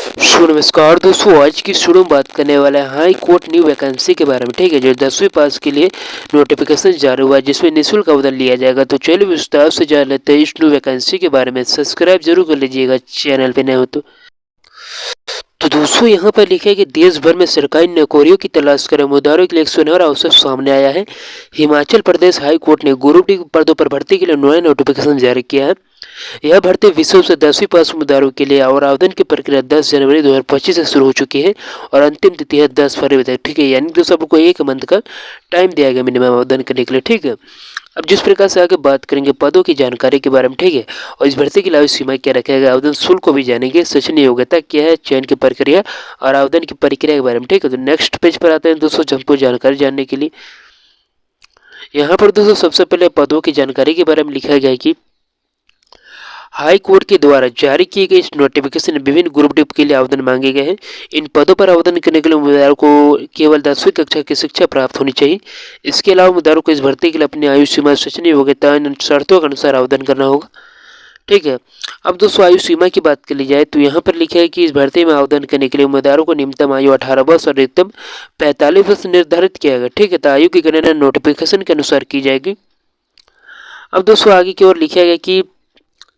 नमस्कार दोस्तों, आज की वीडियो में बात करने वाला है हाई कोर्ट न्यू वैकेंसी के बारे में। ठीक है, जो 10वीं पास के लिए नोटिफिकेशन जारी हुआ है जिसमें निःशुल्क आवेदन लिया जाएगा। तो चलिए विस्तार से जान लेते हैं इस न्यू वैकेंसी के बारे में। सब्सक्राइब जरूर कर लीजिएगा चैनल पे नए हो तो दोस्तों यहाँ पर लिखा है कि देश भर में सरकारी नौकरियों की तलाश कर उम्मीदवारों के लिए एक सुनहरा अवसर सामने आया है। हिमाचल प्रदेश हाई कोर्ट ने ग्रुप डी पदों पर भर्ती के लिए नया नोटिफिकेशन जारी किया है। यह भर्ती विश्व से 10वीं पास उम्मीदवारों के लिए और आवेदन की प्रक्रिया 10 जनवरी 2025 से शुरू हो चुकी है और अंतिम तिथि है 10 फरवरी तक। ठीक है, यानी दोस्तों आपको एक मंथ का टाइम दिया गया मिनिमम आवेदन करने के लिए। ठीक है, अब जिस प्रकार से आगे बात करेंगे पदों की जानकारी के बारे में। ठीक है, और इस भर्ती की आयु सीमा क्या रखा गया, आवेदन शुल्क को भी जानेंगे, शैक्षणिक योग्यता क्या है, चयन की प्रक्रिया और आवेदन की प्रक्रिया के बारे में। ठीक है, तो नेक्स्ट पेज पर आते हैं दोस्तों संपूर्ण जानकारी जानने के लिए। यहाँ पर दोस्तों सबसे पहले पदों की जानकारी के बारे में लिखा गया है कि हाई कोर्ट के द्वारा जारी किए गए इस नोटिफिकेशन में विभिन्न ग्रुप डी के लिए आवेदन मांगे गए हैं। इन पदों पर आवेदन करने के लिए उम्मीदवारों को केवल 10वीं कक्षा की शिक्षा प्राप्त होनी चाहिए। इसके अलावा उम्मीदवारों को इस भर्ती के लिए अपनी आयु सीमा, शैक्षणिक योग्यता शर्तों के अनुसार आवेदन करना होगा। ठीक है, अब दोस्तों आयु सीमा की बात कर ली जाए तो यहाँ पर लिखा है कि इस भर्ती में आवेदन करने के लिए उम्मीदवारों को न्यूनतम आयु 18 वर्ष और अधिकतम 45 वर्ष निर्धारित किया गया। ठीक है, तो आयु की गणना नोटिफिकेशन के अनुसार की जाएगी। अब दोस्तों आगे की ओर लिखा गया कि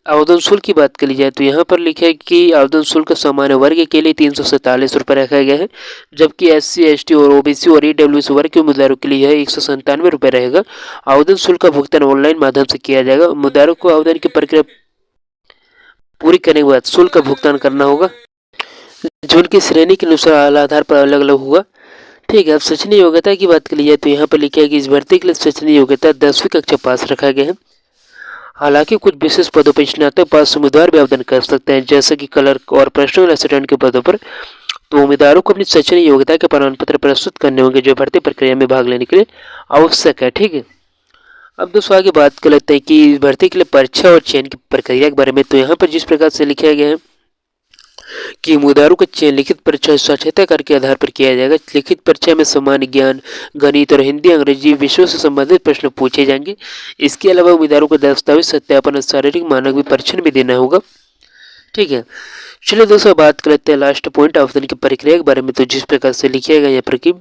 आवेदन शुल्क की बात कर ली जाए तो यहाँ पर लिखा है कि आवेदन शुल्क सामान्य वर्ग के लिए 347 रुपये रखा गया है, जबकि SC, ST और OBC और EWS वर्ग के उम्मीदवारों के लिए यह 197 रुपये रहेगा। आवेदन शुल्क का भुगतान ऑनलाइन माध्यम से किया जाएगा। उम्मीदवारों को आवेदन की प्रक्रिया पूरी करने के बाद शुल्क का भुगतान करना होगा, जो उनकी श्रेणी के अनुसार आधार पर अलग अलग होगा। ठीक है, अब शैक्षणिक योग्यता की बात कर ली जाए तो यहाँ पर लिखा है कि इस भर्ती के लिए शैक्षणिक योग्यता 10वीं कक्षा पास रखा गया है। हालांकि कुछ विशेष पदों पर स्नातक पास उम्मीदवार भी आवेदन कर सकते हैं, जैसे कि क्लर्क और पर्सनल असिस्टेंट के पदों पर। तो उम्मीदवारों को अपनी शैक्षणिक योग्यता के प्रमाण पत्र प्रस्तुत करने होंगे जो भर्ती प्रक्रिया में भाग लेने के लिए आवश्यक है। ठीक है, अब दोस्तों आगे बात कर लेते हैं कि भर्ती के लिए परीक्षा और चयन की प्रक्रिया के बारे में। तो यहाँ पर जिस प्रकार से लिखा गया है कि उम्मीदवारों का चयन लिखित परीक्षा साक्षरता कर के आधार पर किया जाएगा। लिखित परीक्षा में सामान्य ज्ञान, गणित और हिंदी अंग्रेजी विषयों से संबंधित प्रश्न पूछे जाएंगे। इसके अलावा उम्मीदवारों को दस्तावेज सत्यापन और शारीरिक मानक भी परीक्षण भी देना होगा। ठीक है, चलिए दोस्तों बात करते हैं लास्ट पॉइंट आवेदन की प्रक्रिया के बारे में। तो जिस प्रकार से लिखिएगा यहाँ पर कि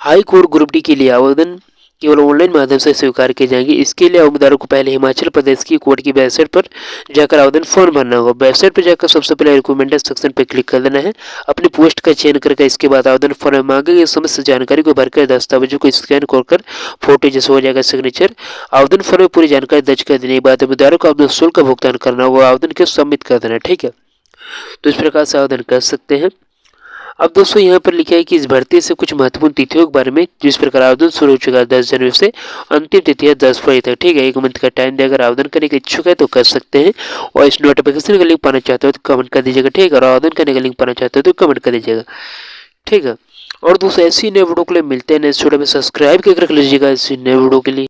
हाई कोर्ट ग्रुप डी के लिए आवेदन केवल ऑनलाइन माध्यम से स्वीकार किए जाएंगे। इसके लिए उम्मीदवारों को पहले हिमाचल प्रदेश की कोर्ट की वेबसाइट पर जाकर आवेदन फॉर्म भरना होगा। वेबसाइट पर जाकर सबसे पहले रिकमेंडेड सेक्शन पर क्लिक कर देना है, अपनी पोस्ट का चयन करके इसके बाद आवेदन फॉर्म में मांगे गई समस्त जानकारी को भरकर दस्तावेजों को स्कैन कर फोटो जैसे हो जाएगा सिग्नेचर। आवेदन फॉर्म में पूरी जानकारी दर्ज कर देने के बाद उम्मीदवारों को आवेदन शुल्क का भुगतान करना होगा, आवेदन के सबमिट कर देना। ठीक है, तो इस प्रकार से आवेदन कर सकते हैं। अब दोस्तों यहाँ पर लिखा है कि इस भर्ती से कुछ महत्वपूर्ण तिथियों के बारे में। जिस प्रकार आवेदन शुरू हो चुका है 10 जनवरी से, अंतिम तिथि है 10 फरवरी तक। ठीक है, एक मंथ का टाइम देकर आवेदन करने के इच्छुक है तो कर सकते हैं, और इस नोटिफिकेशन का लिंक पाना चाहते हो तो कमेंट कर दीजिएगा। ठीक है, और आवेदन करने का लिंक पाना चाहते हो तो कमेंट कर दीजिएगा। ठीक है, और दोस्तों ऐसी नए वीडियो के लिए मिलते हैं नेक्स्ट वीडियो में। सब्सक्राइब करके रख लीजिएगा ऐसी नए वीडियो के लिए।